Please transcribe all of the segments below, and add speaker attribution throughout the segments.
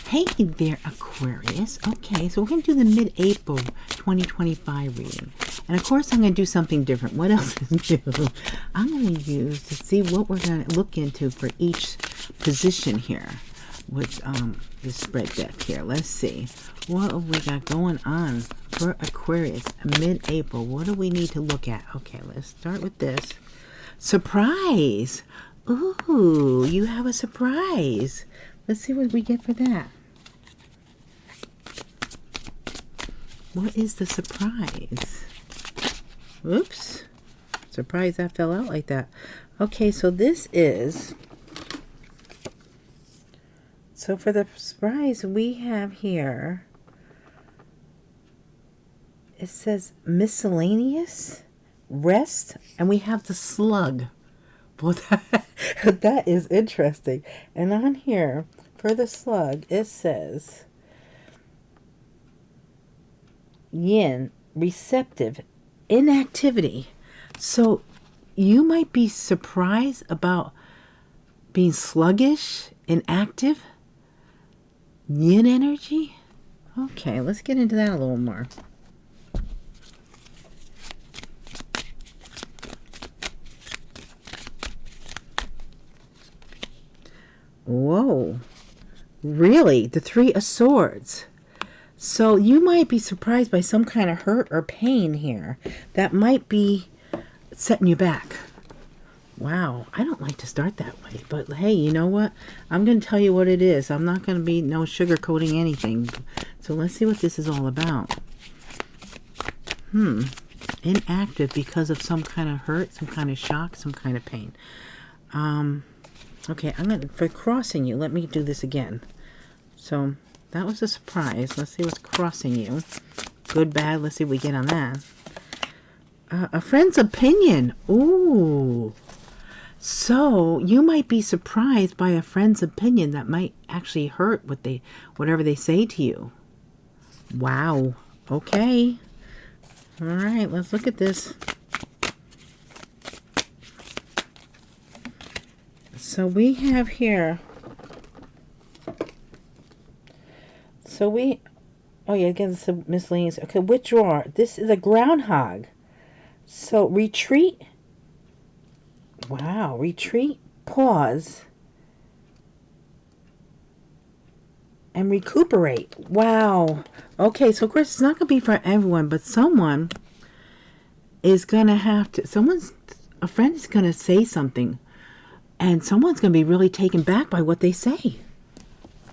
Speaker 1: Hey there, Aquarius. Okay, so we're going to do the mid-April 2025 reading. And of course, I'm going to do something different. What else is new? I'm going to use to see what we're going to look into for each position here with this spread deck here. Let's see. What have we got going on for Aquarius mid-April? What do we need to look at? Okay, let's start with this. Surprise! Ooh, you have a surprise. Let's see what we get for that. What is the surprise? Oops. Surprise that fell out like that. Okay, so this is... So for the surprise we have here, it says miscellaneous, rest, and we have the slug. Well, that is interesting. And on here, for the slug, it says yin, receptive, inactivity. So you might be surprised about being sluggish, inactive, yin energy. Okay, let's get into that a little more. Whoa, really? The Three of Swords. So you might be surprised by some kind of hurt or pain here that might be setting you back. Wow, I don't like to start that way, but hey, you know what? I'm going to tell you what it is. I'm not going to be no sugarcoating anything. So let's see what this is all about. Inactive because of some kind of hurt, some kind of shock, some kind of pain. Okay, I'm gonna, for crossing you, let me do this again. So that was a surprise. Let's see what's crossing you. Good, bad. Let's see what we get on that. A friend's opinion. Ooh. So you might be surprised by a friend's opinion that might actually hurt whatever they say to you. Wow. Okay. All right, let's look at this. So we have here, oh yeah, again, it's a miscellaneous. Okay, withdraw. This is a groundhog. So retreat. Wow, retreat, pause, and recuperate. Wow. Okay, so of course it's not going to be for everyone, but someone is going to have to, a friend is going to say something. And someone's going to be really taken back by what they say.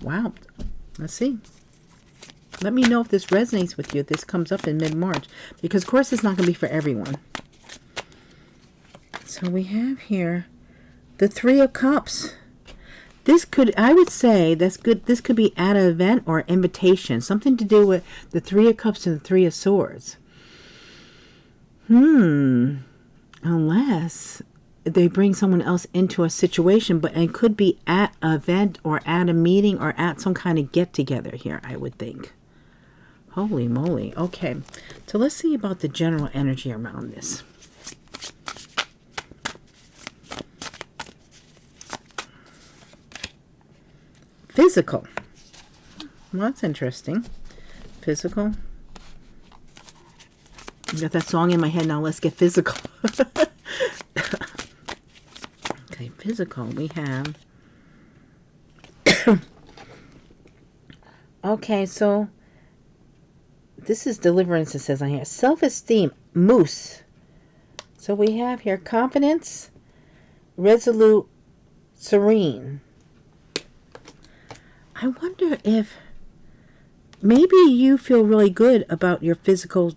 Speaker 1: Wow. Let's see. Let me know if this resonates with you, if this comes up in mid-March. Because, of course, it's not going to be for everyone. So we have here the Three of Cups. This could, I would say, that's good. This could be at an event or invitation. Something to do with the Three of Cups and the Three of Swords. Unless they bring someone else into a situation, but it could be at an event or at a meeting or at some kind of get-together here, I would think. Holy moly. Okay, so let's see about the general energy around this. Physical. Well, that's interesting. Physical. I got that song in my head now. Let's get physical. Okay, physical. We have. Okay, so this is deliverance. It says on here, self-esteem, moose. So we have here confidence, resolute, serene. I wonder if maybe you feel really good about your physical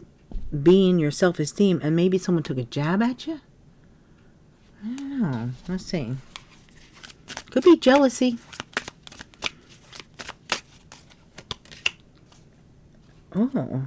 Speaker 1: being, your self-esteem, and maybe someone took a jab at you. I don't know. Let's see. Could be jealousy. Oh.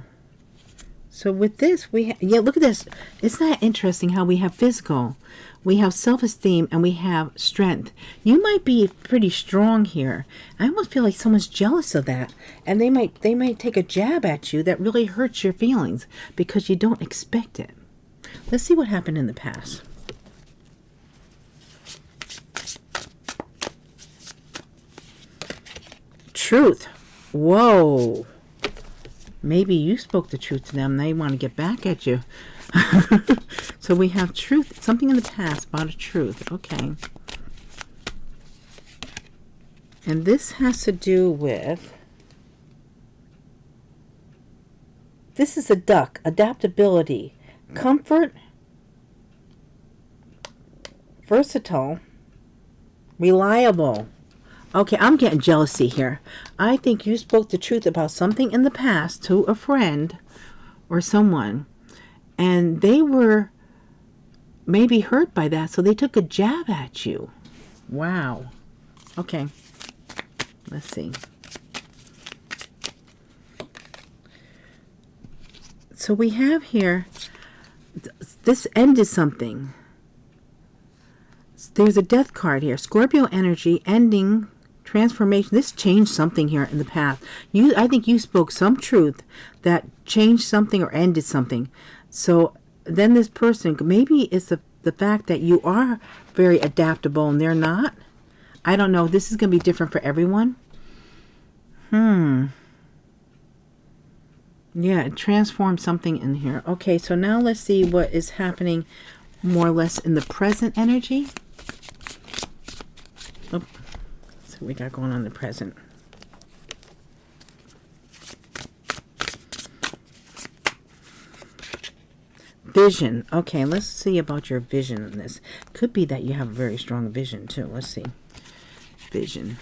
Speaker 1: So with this, yeah, look at this. Isn't that interesting how we have physical, we have self-esteem, and we have strength. You might be pretty strong here. I almost feel like someone's jealous of that. And they might take a jab at you that really hurts your feelings because you don't expect it. Let's see what happened in the past. Truth. Whoa. Maybe you spoke the truth to them. They want to get back at you. So we have truth. Something in the past about a truth. Okay. And this has to do with... This is a duck. Adaptability. Comfort. Versatile. Reliable. Okay, I'm getting jealousy here. I think you spoke the truth about something in the past to a friend or someone, and they were maybe hurt by that, so they took a jab at you. Wow. Okay. Let's see. So we have here, this ended something. There's a death card here. Scorpio energy, ending, transformation. This changed something here in the past. I think you spoke some truth that changed something or ended something. So then this person, maybe it's the fact that you are very adaptable and they're not. I don't know. This is going to be different for everyone. Yeah, it transformed something in here. Okay, so now let's see what is happening more or less in the present energy. Oh, so we got going on in the present. Vision. Okay, let's see about your vision in this. Could be that you have a very strong vision too. Let's see. Vision.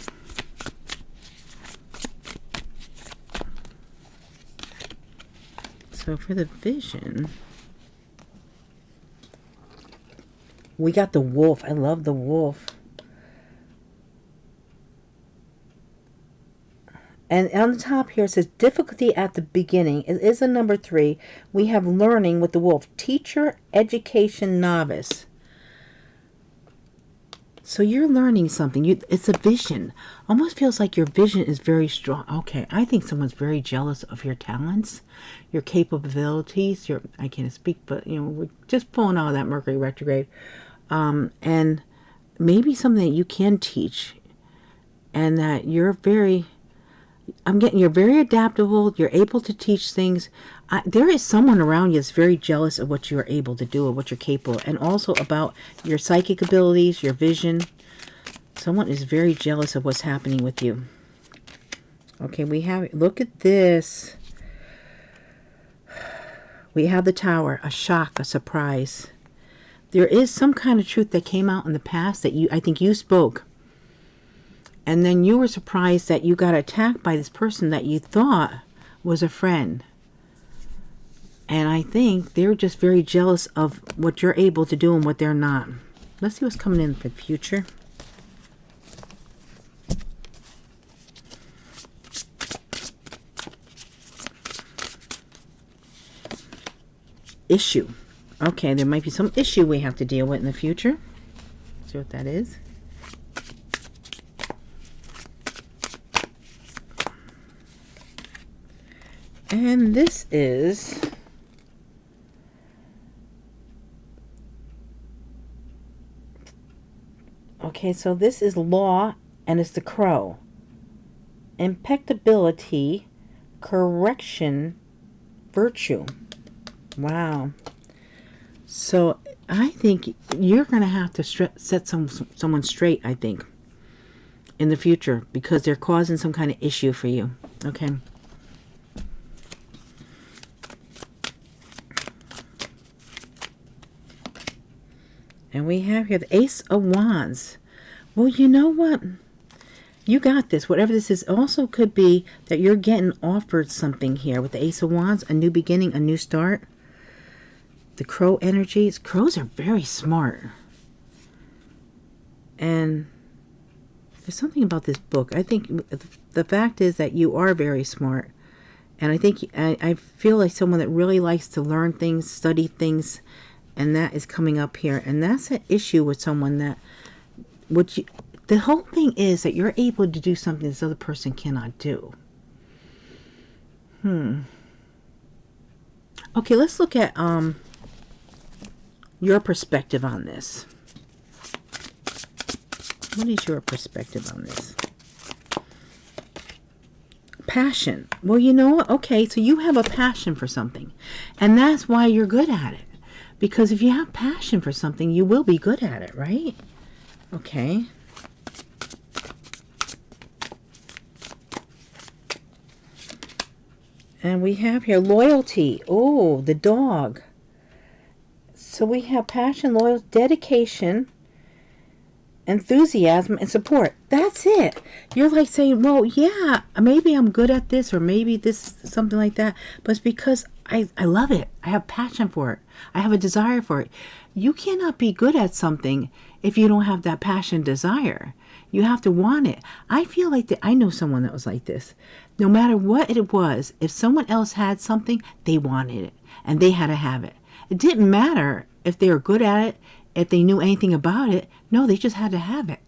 Speaker 1: So for the vision, we got the wolf. I love the wolf. And on the top here it says difficulty at the beginning. It is a number 3. We have learning with the wolf. Teacher, education, novice. So you're learning something. It's a vision. Almost feels like your vision is very strong. Okay, I think someone's very jealous of your talents, your capabilities. I can't speak, but we're just pulling out of that Mercury retrograde. And maybe something that you can teach, and that you're very... you're very adaptable. You're able to teach things. There is someone around you that's very jealous of what you are able to do or what you're capable, and also about your psychic abilities, your vision. Someone is very jealous of what's happening with you. Okay, look at this. We have the Tower, a shock, a surprise. There is some kind of truth that came out in the past that I think you spoke. And then you were surprised that you got attacked by this person that you thought was a friend. And I think they're just very jealous of what you're able to do and what they're not. Let's see what's coming in for the future. Issue. Okay, there might be some issue we have to deal with in the future. Let's see what that is. And this is... Okay, so this is law, and it's the crow. Impeccability, correction, virtue. Wow. So I think you're going to have to set someone straight, I think, in the future, because they're causing some kind of issue for you. Okay. And we have here the Ace of Wands. Well, you know what? You got this. Whatever this is, also could be that you're getting offered something here with the Ace of Wands. A new beginning, a new start. The crow energies. Crows are very smart. And there's something about this book. I think the fact is that you are very smart. And I think I feel like someone that really likes to learn things, study things. And that is coming up here. And that's an issue with someone that... the whole thing is that you're able to do something this other person cannot do. Okay, let's look at your perspective on this. What is your perspective on this? Passion. Well, you know what? Okay, so you have a passion for something. And that's why you're good at it. Because if you have passion for something, you will be good at it, right? Okay. And we have here loyalty. Oh, the dog. So we have passion, loyalty, dedication, enthusiasm, and support. That's it. You're like saying, well, yeah, maybe I'm good at this, or maybe this, something like that. But it's because I love it. I have passion for it. I have a desire for it. You cannot be good at something if you don't have that passion, desire. You have to want it. I feel like that. I know someone that was like this. No matter what it was, if someone else had something, they wanted it. And they had to have it. It didn't matter if they were good at it, if they knew anything about it. No, they just had to have it.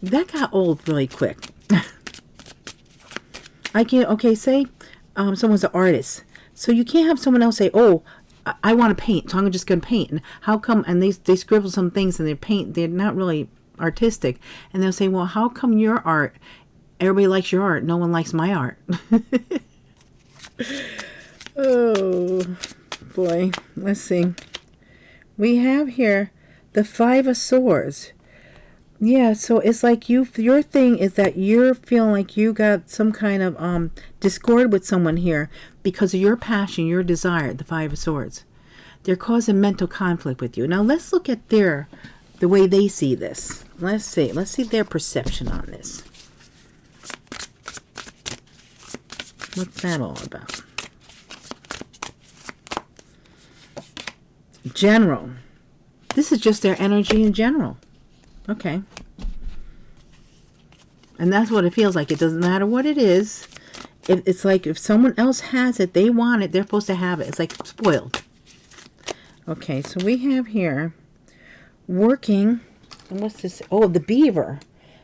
Speaker 1: That got old really quick. Okay, say someone's an artist. So you can't have someone else say, oh, I want to paint, so I'm just going to paint. And how come, and they scribble some things and they paint, they're not really artistic. And they'll say, well, how come your art, everybody likes your art, no one likes my art? Oh, boy. Let's see. We have here the Five of Swords. Yeah, so it's like your thing is that you're feeling like you got some kind of discord with someone here because of your passion, your desire, the Five of Swords. They're causing mental conflict with you. Now, let's look at the way they see this. Let's see their perception on this. What's that all about? General. This is just their energy in general. Okay. And that's what it feels like. It doesn't matter what it is. It's like if someone else has it, they want it, they're supposed to have it. It's like spoiled. Okay, so we have here working. And what's this? Oh, the beaver.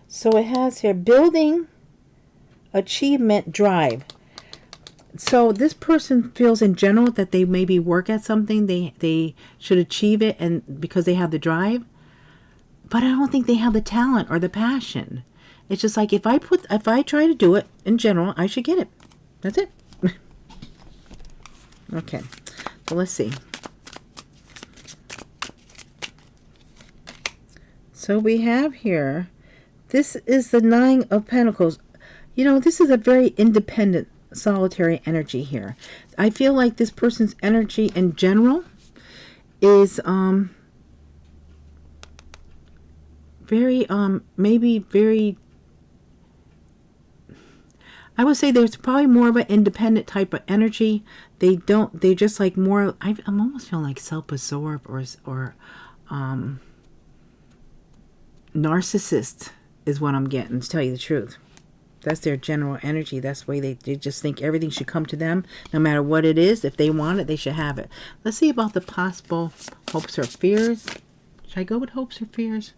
Speaker 1: So it has here building, achievement, drive. So this person feels in general that they maybe work at something, they should achieve it, and because they have the drive. But I don't think they have the talent or the passion. It's just like if I try to do it in general, I should get it. That's it. Okay. So let's see. So we have here, this is the Nine of Pentacles. You know, this is a very independent, solitary energy here. I feel like this person's energy in general is very maybe very, I would say there's probably more of an independent type of energy. They're just like more, I'm almost feeling like self-absorbed or narcissist is what I'm getting, to tell you the truth. That's their general energy. That's the way they just think everything should come to them, no matter what it is. If they want it, they should have it. Let's see about the possible hopes or fears. Should I go with hopes or fears?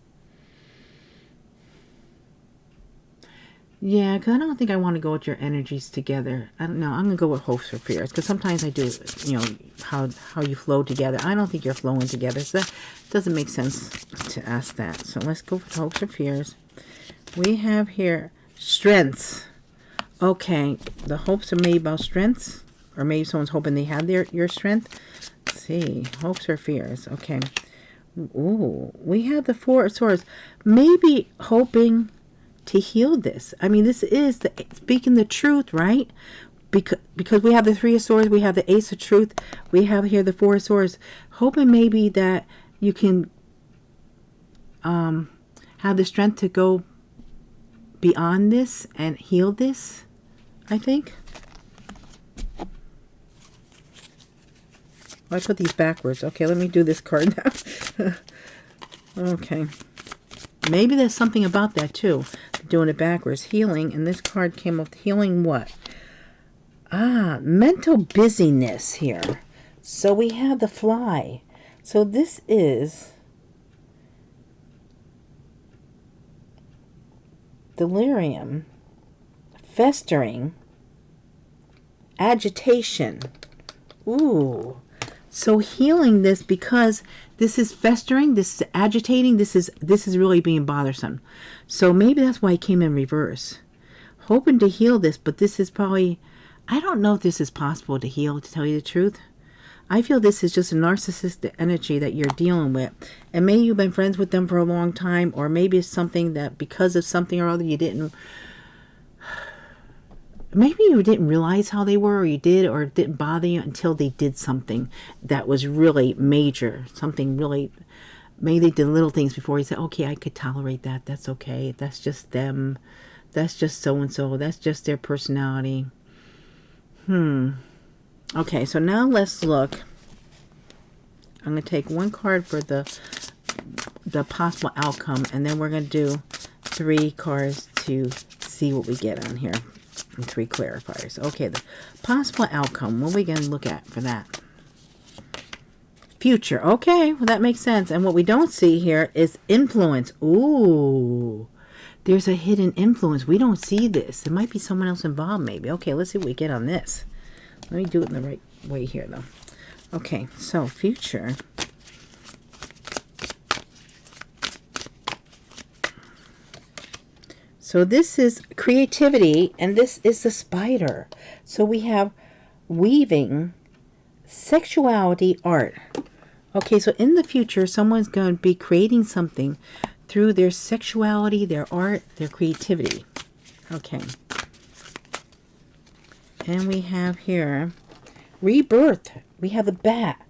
Speaker 1: Yeah, because I don't think I want to go with your energies together. I don't know. I'm going to go with hopes or fears, because sometimes I do, you know, how you flow together. I don't think you're flowing together, so that doesn't make sense to ask that. So let's go with hopes or fears. We have here strengths. Okay, the hopes are maybe about strengths, or maybe someone's hoping they have your strength. Let's see, hopes or fears. Okay. Ooh, we have the Four of Swords. Maybe hoping to heal this. I mean, this is speaking the truth, right? Because we have the Three of Swords, we have the Ace of Truth, we have here the Four of Swords. Hoping maybe that you can have the strength to go beyond this and heal this, I think. I put these backwards. Okay, let me do this card now. Okay. Maybe there's something about that too. Doing it backwards. Healing. And this card came up. Healing what? Ah, mental busyness here. So we have the Fly. So this is delirium, festering, agitation. Ooh. So healing this, because this is festering, this is agitating, this is really being bothersome. So maybe that's why it came in reverse. hoping to heal this, but this is probably, I don't know if this is possible to heal, to tell you the truth. I feel this is just a narcissistic energy that you're dealing with. And maybe you've been friends with them for a long time, or maybe it's something that because of something or other you didn't, maybe you didn't realize how they were, or you did, or it didn't bother you until they did something that was really major. Something really, maybe they did little things before you said, okay, I could tolerate that. That's okay. That's just them. That's just so-and-so. That's just their personality. Okay, so now let's look. I'm going to take one card for the possible outcome, and then we're going to do 3 cards to see what we get on here. And 3 clarifiers. Okay, the possible outcome. What are we going to look at for that? Future. Okay, well, that makes sense. And what we don't see here is influence. Ooh, there's a hidden influence. We don't see this. There might be someone else involved, maybe. Okay, let's see what we get on this. Let me do it in the right way here, though. Okay, so future. So this is creativity, and this is the spider. So we have weaving, sexuality, art. Okay, so in the future, someone's going to be creating something through their sexuality, their art, their creativity. Okay. And we have here rebirth. We have the bat.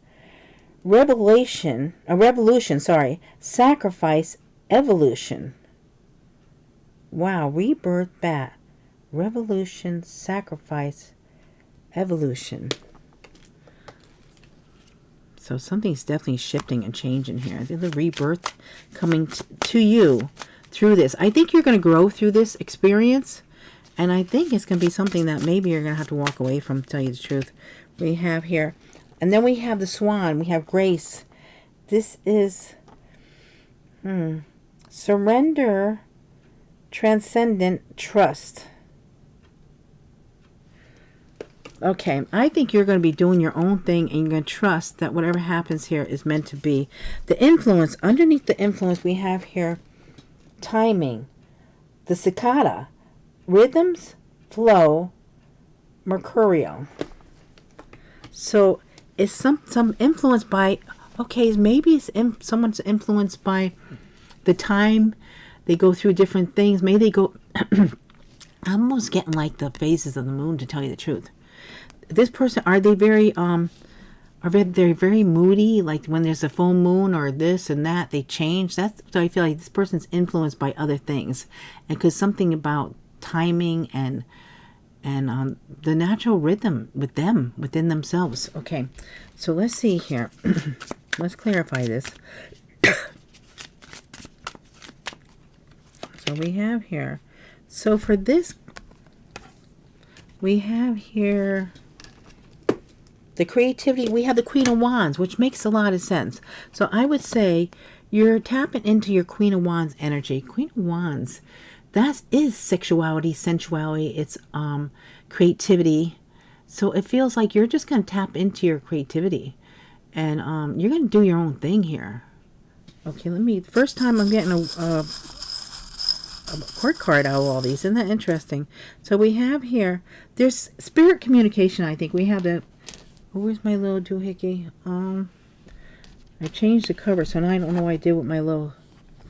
Speaker 1: Revolution, sorry. Sacrifice, evolution. Wow, rebirth, bat. Revolution, sacrifice, evolution. So something's definitely shifting and changing here. I think the rebirth coming to you through this. I think you're going to grow through this experience. And I think it's going to be something that maybe you're going to have to walk away from, to tell you the truth. We have here. And then we have the swan. We have grace. This is surrender, transcendent, trust. Okay, I think you're going to be doing your own thing, and you're going to trust that whatever happens here is meant to be. The influence, underneath the influence, we have here timing, the cicada, rhythms, flow, mercurial. So it's some influence by, okay, maybe it's someone's influenced by the time they go through different things. Maybe they go, I'm almost getting like the phases of the moon, to tell you the truth. This person, are they very very moody, like when there's a full moon or this and that, they change? That's, so I feel like this person's influenced by other things, and because something about timing and the natural rhythm with them, within themselves. Okay, so let's see here. Let's clarify this. So we have here, so for this, we have here the creativity. We have the Queen of Wands, which makes a lot of sense. So I would say you're tapping into your Queen of Wands energy. Queen of Wands, that is sexuality, sensuality, it's creativity. So it feels like you're just going to tap into your creativity, and you're going to do your own thing here. Okay, first time I'm getting a court card out of all these. Isn't that interesting? So we have here, there's spirit communication. I think we have the, where's my little doohickey? I changed the cover, so now I don't know what I did with my little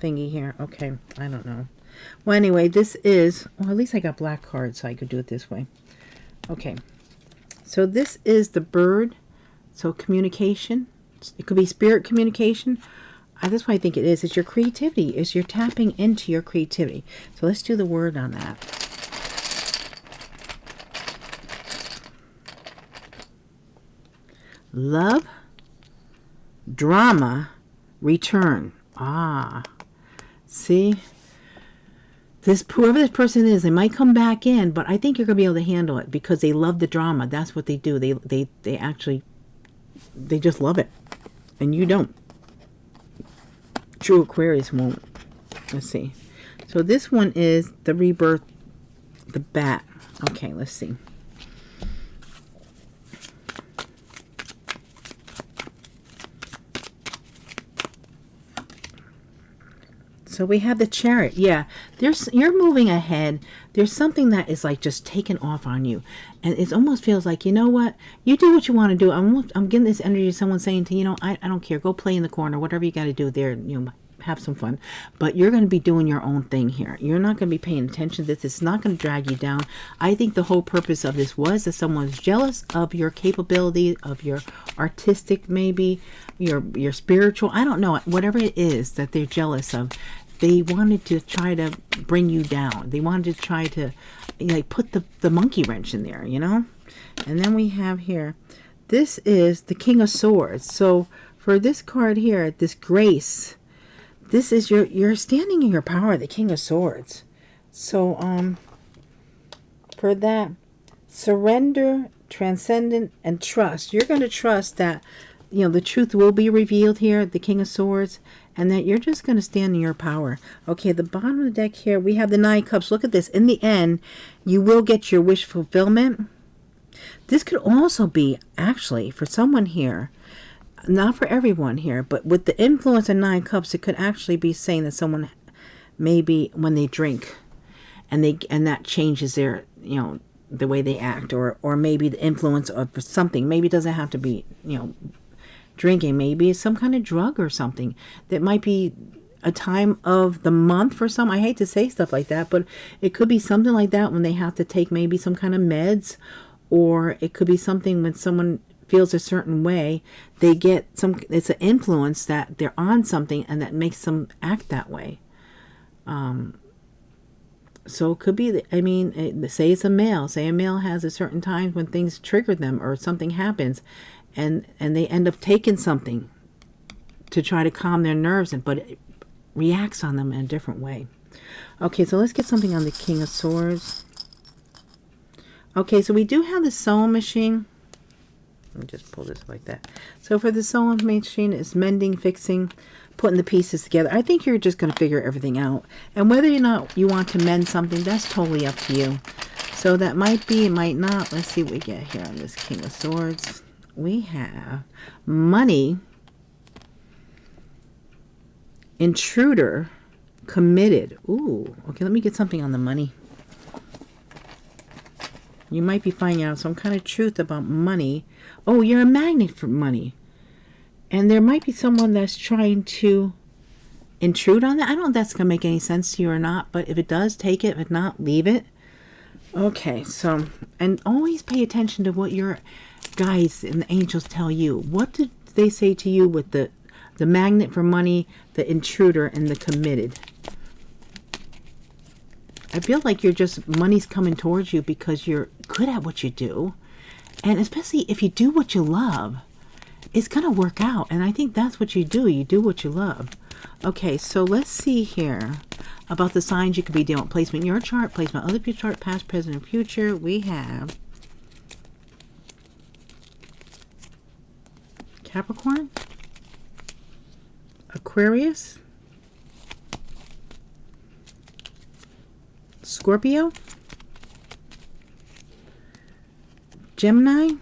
Speaker 1: thingy here. Okay, I don't know. Well, anyway, this is, well, at least I got black cards, so I could do it this way. Okay, so this is the bird. So communication, it could be spirit communication. That's what I think it is. It's your creativity. It's you're tapping into your creativity. So let's do the word on that. Love, drama, return. Ah, see, whoever this person is, they might come back in, but I think you're gonna be able to handle it because they love the drama. That's what they do. They actually, they just love it, and you don't. True Aquarius won't. Let's see. So this one is the rebirth, the bat. Okay, let's see. So we have the Chariot. Yeah, you're moving ahead. There's something that is like just taking off on you. And it almost feels like, you know what? You do what you want to do. I'm getting this energy of someone saying to you, know, I don't care. Go play in the corner. Whatever you got to do there, you know, have some fun. But you're going to be doing your own thing here. You're not going to be paying attention to this. It's not going to drag you down. I think the whole purpose of this was that someone's jealous of your capability, of your artistic, maybe, your spiritual. I don't know. Whatever it is that they're jealous of. They wanted to try to bring you down. They wanted to try to like put the monkey wrench in there, you know? And then we have here, this is the King of Swords. So for this card here, this grace, this is you're standing in your power, the King of Swords. So for that, surrender, transcendent, and trust. You're going to trust that, you know, the truth will be revealed here, the King of Swords, and that you're just going to stand in your power. Okay, at the bottom of the deck here, we have the Nine of Cups. Look at this. In the end, you will get your wish fulfillment. This could also be, actually, for someone here, not for everyone here, but with the influence of Nine of Cups, it could actually be saying that someone, maybe when they drink, and that changes their, you know, the way they act, or maybe the influence of something. Maybe it doesn't have to be, you know, drinking. Maybe it's some kind of drug or something that might be a time of the month for some. I hate to say stuff like that, but it could be something like that when they have to take maybe some kind of meds, or it could be something when someone feels a certain way, they get it's an influence that they're on something and that makes them act that way. So it could be, I mean, say it's a male. Say a male has a certain time when things trigger them or something happens, and they end up taking something to try to calm their nerves, but it reacts on them in a different way. Okay, so let's get something on the King of Swords. Okay, so we do have the sewing machine. Let me just pull this like that. So for the sewing machine, it's mending, fixing, putting the pieces together. I think you're just going to figure everything out. And whether or not you want to mend something, that's totally up to you. So that might be, it might not. Let's see what we get here on this King of Swords. We have money, intruder, committed. Ooh, okay, let me get something on the money. You might be finding out some kind of truth about money. Oh, you're a magnet for money. And there might be someone that's trying to intrude on that. I don't know if that's going to make any sense to you or not, but if it does, take it. If not, leave it. Okay, so, and always pay attention to what your guides and the angels tell you. What did they say to you with the magnet for money, the intruder, and the committed? I feel like money's coming towards you because you're good at what you do. And especially if you do what you love, it's going to work out. And I think that's what you do. You do what you love. Okay, so let's see here about the signs you could be dealing with. Placement in your chart, placement other people's chart, past, present, and future. We have Capricorn, Aquarius, Scorpio, Gemini,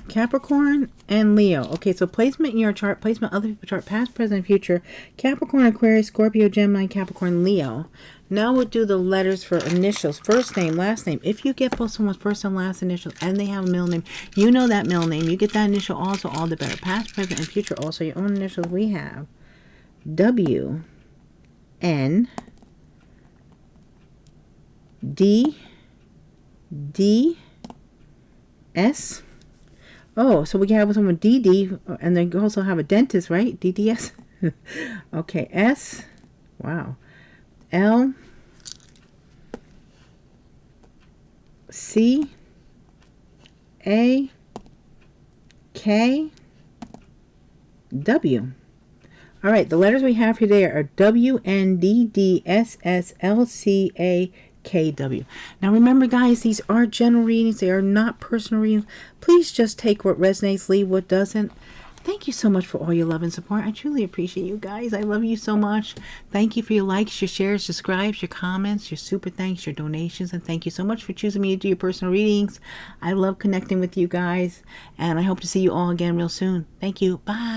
Speaker 1: Capricorn, and Leo. Okay, so placement in your chart, placement other people's chart, past, present, and future. Capricorn, Aquarius, Scorpio, Gemini, Capricorn, Leo. Now we'll do the letters for initials. First name, last name. If you get both someone's first and last initials and they have a middle name, you know that middle name. You get that initial also, all the better. Past, present, and future also. Your own initials, we have W, N, D, D, S. Oh, so we can have someone DD, and then you also have a dentist, right? DDS. Okay, S. Wow. L, C, A, K, W. All right, the letters we have here today are W, N, D, D, S, S, L, C, A, K, W. Now remember, guys, these are general readings. They are not personal readings. Please just take what resonates, leave what doesn't. Thank you so much for all your love and support. I truly appreciate you guys. I love you so much. Thank you for your likes, your shares, subscribes, your comments, your super thanks, your donations, and thank you so much for choosing me to do your personal readings. I love connecting with you guys, and I hope to see you all again real soon. Thank you. Bye.